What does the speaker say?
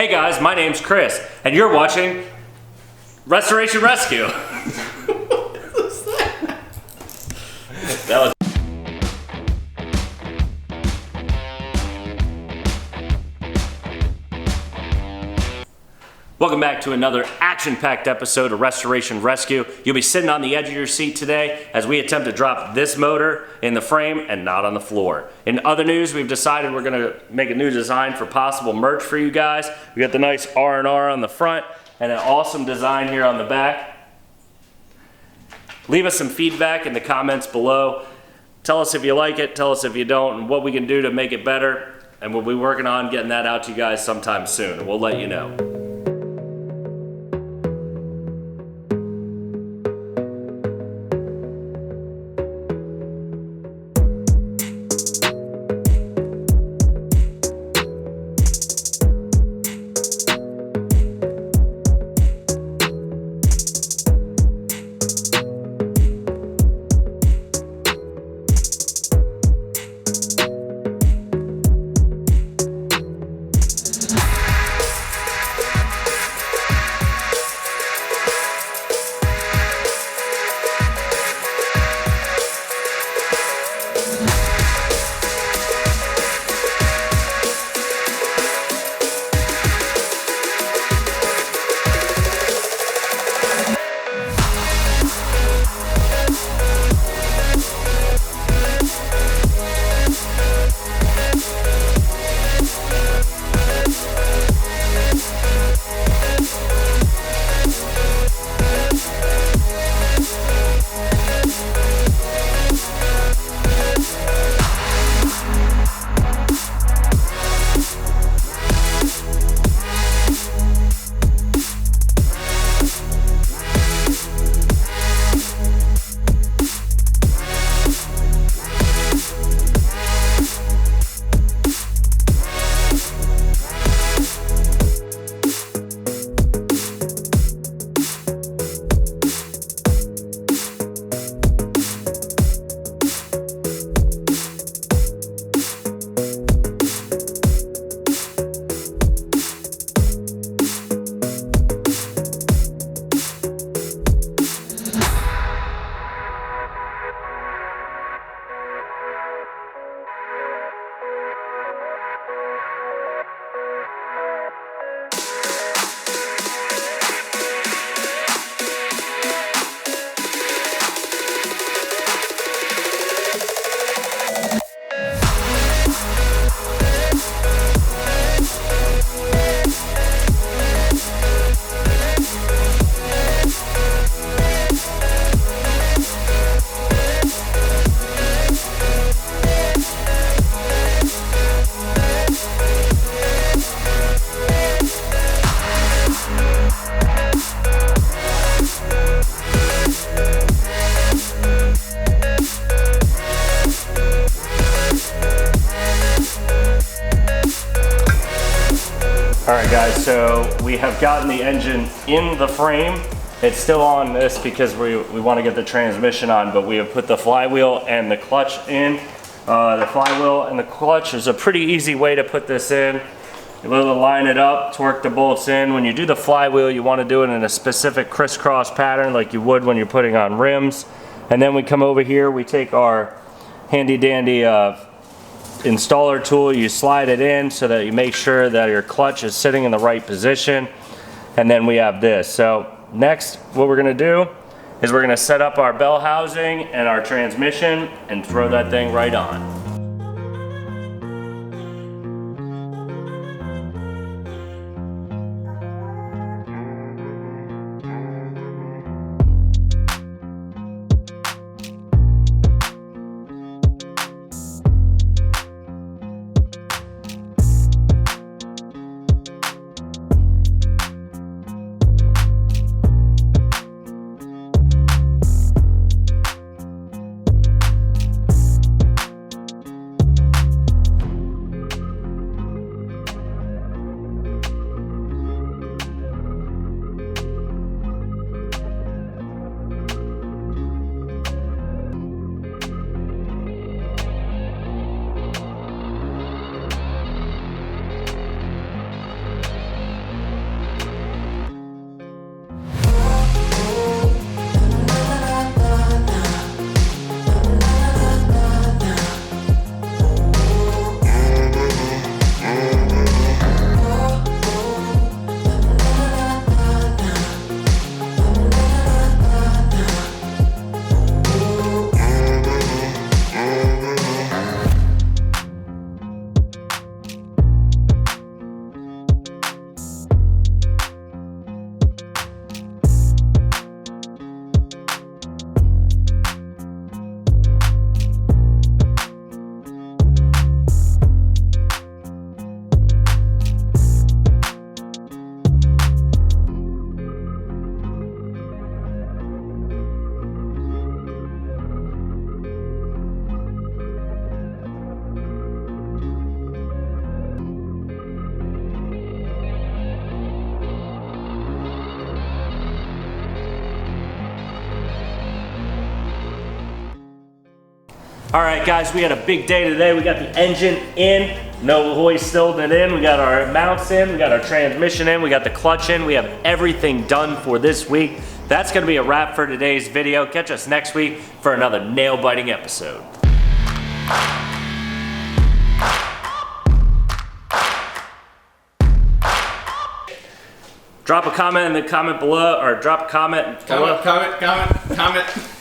Hey guys, my name's Chris, and you're watching Restoration Rescue. What was that? That was Welcome back to another action-packed episode of Restoration Rescue. You'll be sitting on the edge of your seat today as we attempt to drop this motor in the frame and not on the floor. In other news, we've decided we're gonna make a new design for possible merch for you guys. We got the nice R&R on the front and an awesome design here on the back. Leave us some feedback in the comments below. Tell us if you like it, tell us if you don't, and what we can do to make it better. And we'll be working on getting that out to you guys sometime soon, and we'll let you know. Alright guys, so we have gotten the engine in the frame. It's still on this because we want to get the transmission on, but we have put the flywheel and the clutch in. The flywheel and the clutch is a pretty easy way to put this in. You're able to line it up, torque the bolts in. When you do the flywheel, you want to do it in a specific crisscross pattern like you would when you're putting on rims. And then we come over here, we take our handy dandy installer tool, you slide it in so that you make sure that your clutch is sitting in the right position, and then we have this. So next, what we're going to do is we're going to set up our bell housing and our transmission and throw that thing right on. All right, guys, we had a big day today. We got the engine in, no hoisting it in. We got our mounts in, we got our transmission in, we got the clutch in. We have everything done for this week. That's gonna be a wrap for today's video. Catch us next week for another nail-biting episode. Drop a comment in the comment below, or drop a comment below. Comment.